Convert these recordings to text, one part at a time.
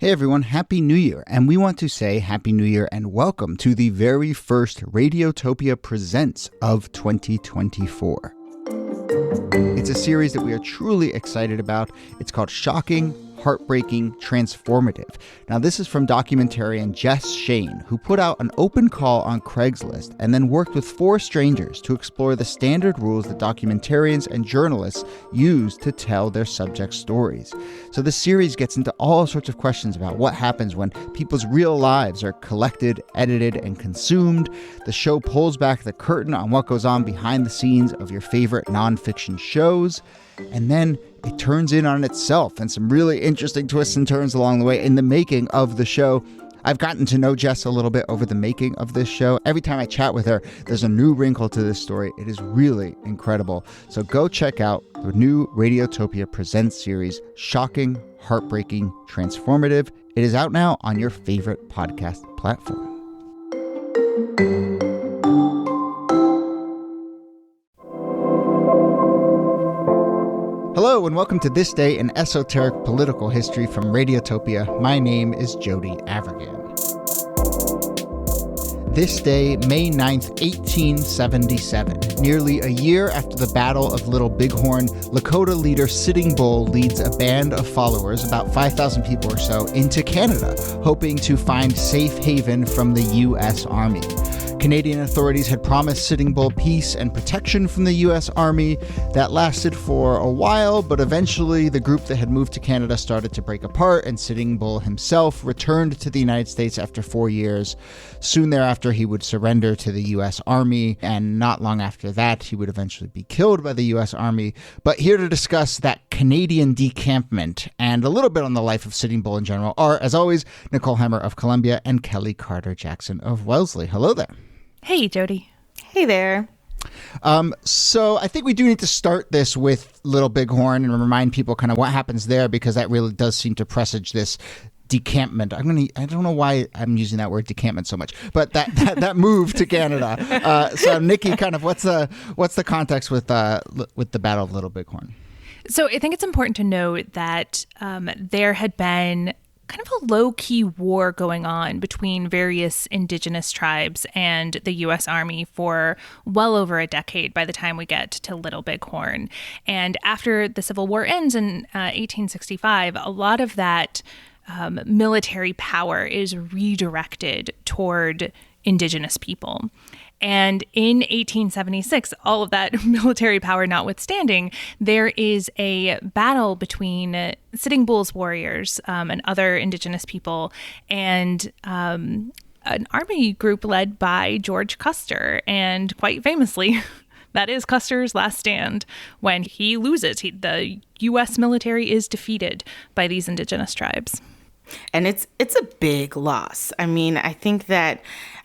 Hey everyone, Happy New Year, and we want to say Happy New Year and welcome to the very first Radiotopia Presents of 2024. It's a series that we are truly excited about. It's called Shocking, Heartbreaking, Transformative. Now, this is from documentarian Jess Shane, who put out an open call on Craigslist and then worked with 4 strangers to explore the standard rules that documentarians and journalists use to tell their subject stories. So this series gets into all sorts of questions about what happens when people's real lives are collected, edited, and consumed. The show pulls back the curtain on what goes on behind the scenes of your favorite nonfiction shows. And then it turns in on itself and some really interesting twists and turns along the way in the making of the show. I've gotten to know Jess a little bit over the making of this show. Every time I chat with her, there's a new wrinkle to this story. It is really incredible. So go check out the new Radiotopia Presents series, Shocking, Heartbreaking, Transformative. It is out now on your favorite podcast platform. Hello and welcome to This Day in Esoteric Political History from Radiotopia. My name is Jody Avergan. This day, May 9th, 1877, nearly a year after the Battle of Little Bighorn, Lakota leader Sitting Bull leads a band of followers, about 5,000 people or so, into Canada, hoping to find safe haven from the U.S. Army. Canadian authorities had promised Sitting Bull peace and protection from the U.S. Army. That lasted for a while, but eventually the group that had moved to Canada started to break apart, and Sitting Bull himself returned to the United States after 4 years. Soon thereafter, he would surrender to the U.S. Army, and not long after that, he would eventually be killed by the U.S. Army. But here to discuss that Canadian decampment and a little bit on the life of Sitting Bull in general are, as always, Nicole Hemmer of Columbia and Kellie Carter-Jackson of Wellesley. Hello there. Hey, Jody. Hey there. So I think we do need to start this with Little Bighorn and remind people kind of what happens there, because that really does seem to presage this decampment. I don't know why I'm using that word decampment so much, but that move to Canada. So Niki, kind of what's the context with the Battle of Little Bighorn? So I think it's important to note that there had been kind of a low-key war going on between various indigenous tribes and the U.S. Army for well over a decade by the time we get to Little Bighorn. And after the Civil War ends in 1865, a lot of that military power is redirected toward indigenous people. And in 1876, all of that military power notwithstanding, there is a battle between Sitting Bull's warriors and other indigenous people and an army group led by George Custer. And quite famously, that is Custer's last stand when he loses. The U.S. military is defeated by these indigenous tribes. And it's a big loss. I mean, I think that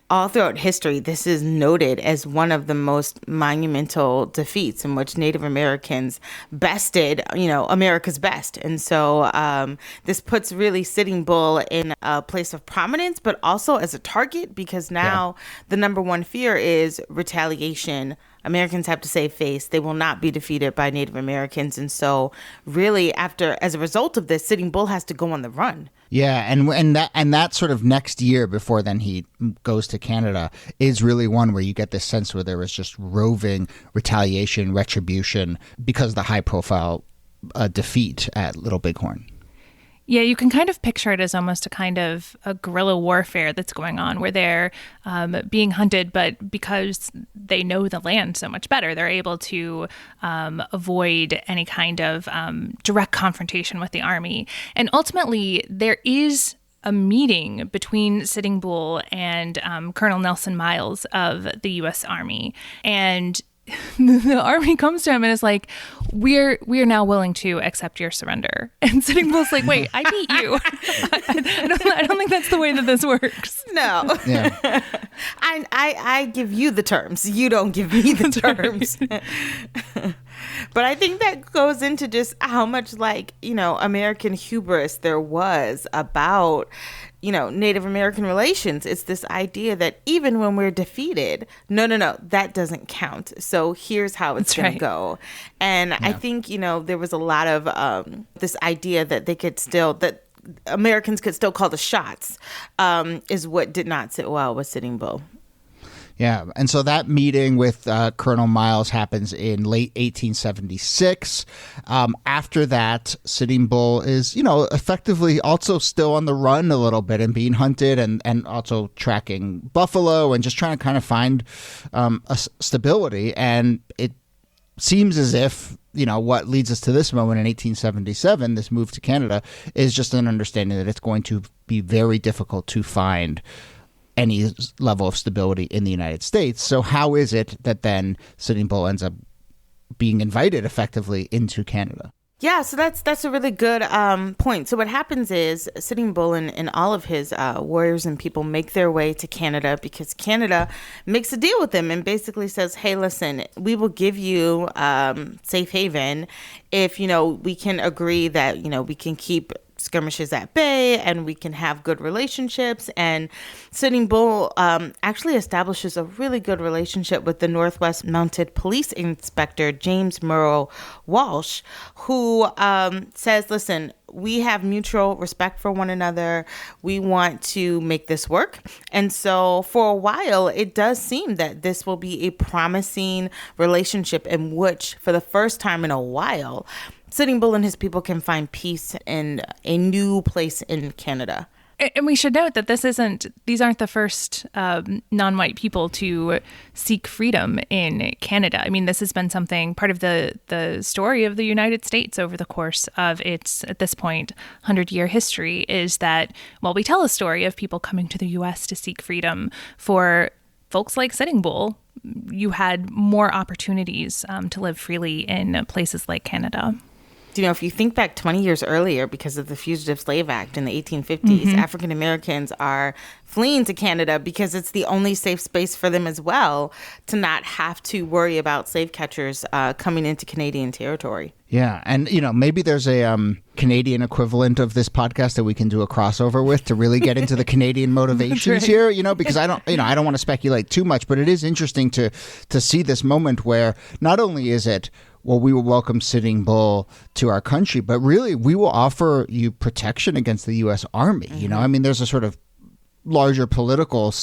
all throughout history, this is noted as one of the most monumental defeats in which Native Americans bested, America's best. And so this puts really Sitting Bull in a place of prominence, but also as a target, because now the number one fear is retaliation. Americans have to save face. They will not be defeated by Native Americans. And so really as a result of this, Sitting Bull has to go on the run. Yeah, and that sort of next year before then he goes to Canada is really one where you get this sense where there was just roving retaliation, retribution because of the high profile defeat at Little Bighorn. Yeah, you can kind of picture it as almost a kind of a guerrilla warfare that's going on where they're being hunted, but because they know the land so much better, they're able to avoid any kind of direct confrontation with the army. And ultimately, there is a meeting between Sitting Bull and Colonel Nelson Miles of the U.S. Army. And the army comes to him and is like, we're now willing to accept your surrender. And Sitting Bull's like, wait, I beat you. I don't think that's the way that this works. No. Yeah. I give you the terms. You don't give me the terms. But I think that goes into just how much American hubris there was about, Native American relations. It's this idea that even when we're defeated, no, that doesn't count. So here's how it's going to go. And I think, there was a lot of this idea that they could still, that Americans could still call the shots, is what did not sit well with Sitting Bull. Yeah, and so that meeting with Colonel Miles happens in late 1876. After that, Sitting Bull is, effectively also still on the run a little bit and being hunted and also tracking buffalo and just trying to kind of find stability. And it seems as if, what leads us to this moment in 1877, this move to Canada, is just an understanding that it's going to be very difficult to find any level of stability in the United States. So how is it that then Sitting Bull ends up being invited effectively into Canada? Yeah, so that's a really good point. So what happens is Sitting Bull and all of his warriors and people make their way to Canada because Canada makes a deal with them and basically says, hey, listen, we will give you safe haven if, we can agree that, we can keep skirmishes at bay and we can have good relationships. And Sitting Bull actually establishes a really good relationship with the Northwest Mounted Police Inspector James Murrow Walsh, who says, listen, we have mutual respect for one another. We want to make this work. And so for a while, it does seem that this will be a promising relationship in which, for the first time in a while, Sitting Bull and his people can find peace in a new place in Canada. And we should note that these aren't the first non-white people to seek freedom in Canada. I mean, this has been part of the story of the United States over the course of its, at this point, 100-year history, is that while we tell a story of people coming to the U.S. to seek freedom, for folks like Sitting Bull, you had more opportunities to live freely in places like Canada. If you think back 20 years earlier, because of the Fugitive Slave Act in the 1850s, African Americans are fleeing to Canada because it's the only safe space for them as well to not have to worry about slave catchers coming into Canadian territory. Yeah. And, maybe there's a Canadian equivalent of this podcast that we can do a crossover with to really get into the Canadian motivations here, because I don't want to speculate too much, but it is interesting to see this moment where not only is it, well, we will welcome Sitting Bull to our country, but really we will offer you protection against the U.S. Army. I mean, there's a sort of larger political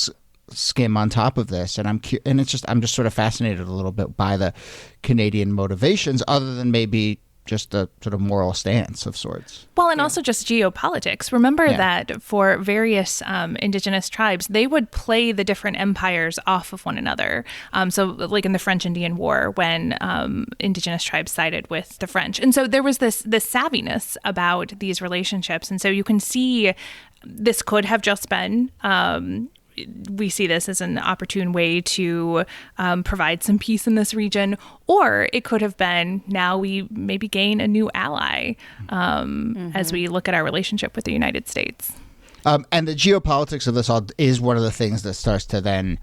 skim on top of this, and I'm just sort of fascinated a little bit by the Canadian motivations, other than maybe just a sort of moral stance of sorts. Well, and also just geopolitics. Remember that for various indigenous tribes, they would play the different empires off of one another. So like in the French Indian War, when indigenous tribes sided with the French. And so there was this savviness about these relationships. And so you can see this could have just been we see this as an opportune way to provide some peace in this region, or it could have been now we maybe gain a new ally as we look at our relationship with the United States. And the geopolitics of this all is one of the things that starts to then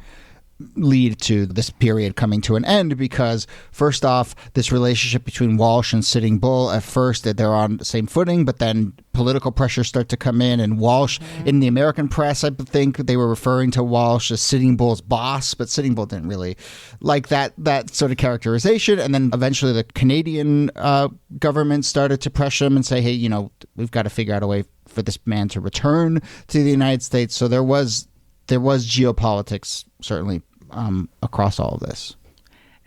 lead to this period coming to an end, because first off, this relationship between Walsh and Sitting Bull, at first they're on the same footing, but then political pressures start to come in, and Walsh, in the American press, I think they were referring to Walsh as Sitting Bull's boss, but Sitting Bull didn't really like that sort of characterization. And then eventually the Canadian government started to pressure him and say, hey, we've got to figure out a way for this man to return to the United States. So there was geopolitics certainly across all of this.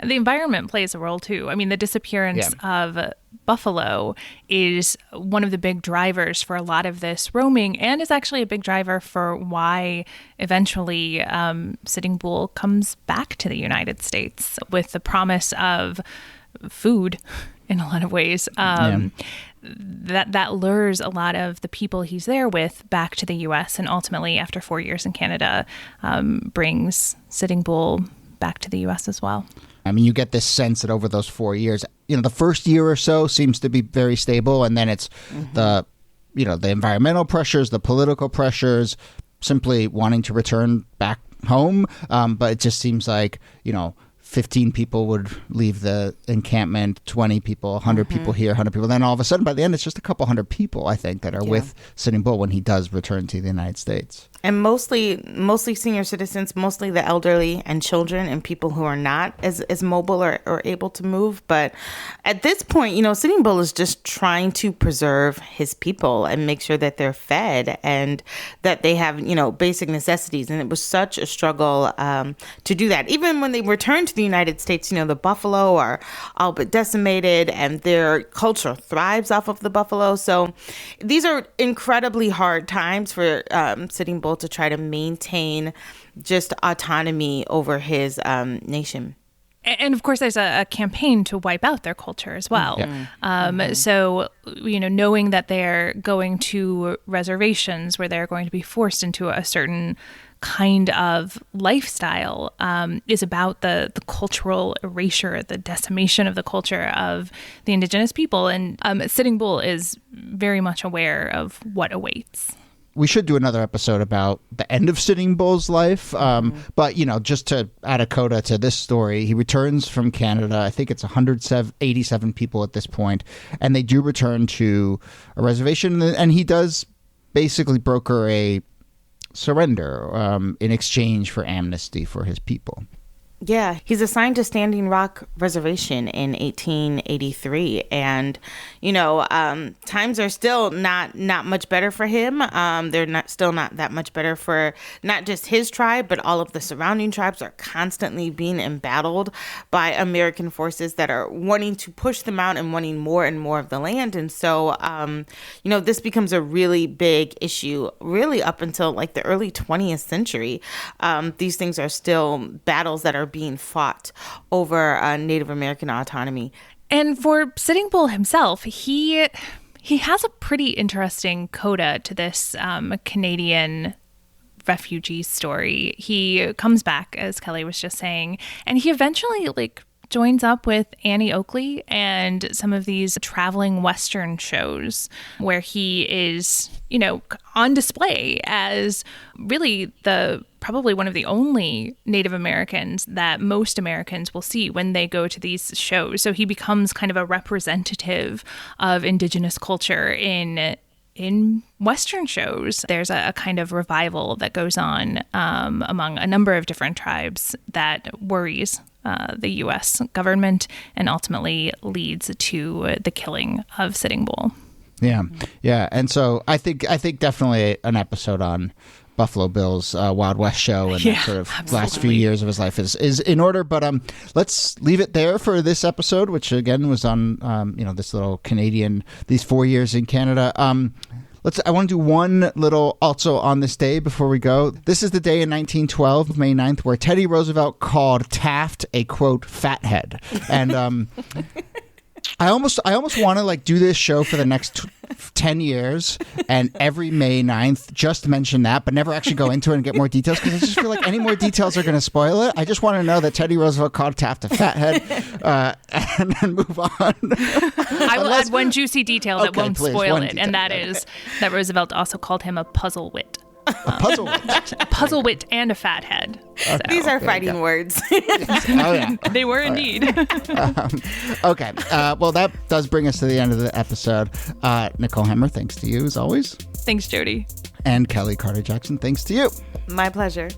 The environment plays a role too. I mean, the disappearance of buffalo is one of the big drivers for a lot of this roaming, and is actually a big driver for why eventually Sitting Bull comes back to the United States with the promise of food in a lot of ways. That lures a lot of the people he's there with back to the U.S. and ultimately, after 4 years in Canada, brings Sitting Bull back to the U.S. as well. I mean, you get this sense that over those 4 years, the first year or so seems to be very stable, and then it's the environmental pressures, the political pressures, simply wanting to return back home. But it just seems like, 15 people would leave the encampment, 20 people, 100 people here, 100 people. Then all of a sudden, by the end, it's just a couple hundred people, I think, that are with Sitting Bull when he does return to the United States. And mostly senior citizens, mostly the elderly and children and people who are not as mobile or able to move. But at this point, Sitting Bull is just trying to preserve his people and make sure that they're fed and that they have, basic necessities. And it was such a struggle to do that. Even when they returned to the United States, the buffalo are all but decimated and their culture thrives off of the buffalo. So these are incredibly hard times for Sitting Bull to try to maintain just autonomy over his nation. And of course, there's a campaign to wipe out their culture as well. So, knowing that they're going to reservations where they're going to be forced into a certain kind of lifestyle is about the cultural erasure, the decimation of the culture of the indigenous people. And Sitting Bull is very much aware of what awaits. We should do another episode about the end of Sitting Bull's life. But, just to add a coda to this story, he returns from Canada. I think it's 187 people at this point. And they do return to a reservation. And he does basically broker a surrender in exchange for amnesty for his people. Yeah, he's assigned to Standing Rock Reservation in 1883, and times are still not much better for him. They're still not that much better for not just his tribe, but all of the surrounding tribes are constantly being embattled by American forces that are wanting to push them out and wanting more and more of the land. And so, this becomes a really big issue, really up until like the early 20th century. These things are still battles that are being fought over Native American autonomy. And for Sitting Bull himself, he has a pretty interesting coda to this Canadian refugee story. He comes back, as Kellie was just saying, and he eventually joins up with Annie Oakley and some of these traveling Western shows where he is, on display as really probably one of the only Native Americans that most Americans will see when they go to these shows. So he becomes kind of a representative of indigenous culture in Western shows. There's a kind of revival that goes on among a number of different tribes that worries the U.S. government and ultimately leads to the killing of Sitting Bull. Yeah. And so I think definitely an episode on Buffalo Bill's Wild West show and that sort of last few years of his life is in order. But let's leave it there for this episode, which again was on this little Canadian, these 4 years in Canada. I want to do one little also on this day before we go. This is the day in 1912, May 9th, where Teddy Roosevelt called Taft a, quote, fathead. And I almost want to do this show for the next 10 years and every May 9th just mention that, but never actually go into it and get more details, because I just feel like any more details are going to spoil it. I just want to know that Teddy Roosevelt called Taft a fathead and then move on. I will add one juicy detail that won't spoil it, and that is that Roosevelt also called him a puzzle wit. A puzzle wit. A puzzle wit and a fathead. So. These are fighting words. They were indeed. Okay. Well, that does bring us to the end of the episode. Nicole Hemmer, thanks to you as always. Thanks, Jody. And Kellie Carter-Jackson, thanks to you. My pleasure.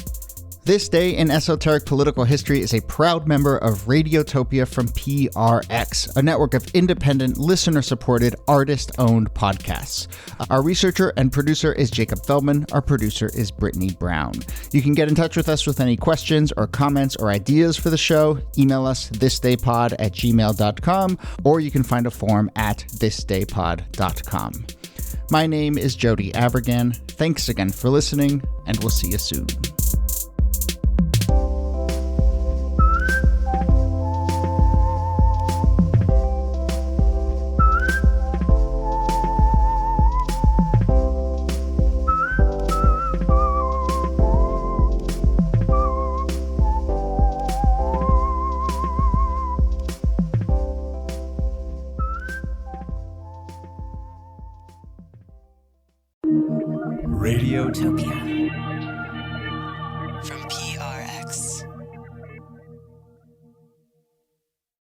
This Day in Esoteric Political History is a proud member of Radiotopia from PRX, a network of independent, listener-supported, artist-owned podcasts. Our researcher and producer is Jacob Feldman. Our producer is Brittany Brown. You can get in touch with us with any questions or comments or ideas for the show. Email us thisdaypod@gmail.com, or you can find a form at thisdaypod.com. My name is Jody Avirgan. Thanks again for listening, and we'll see you soon. Radiotopia.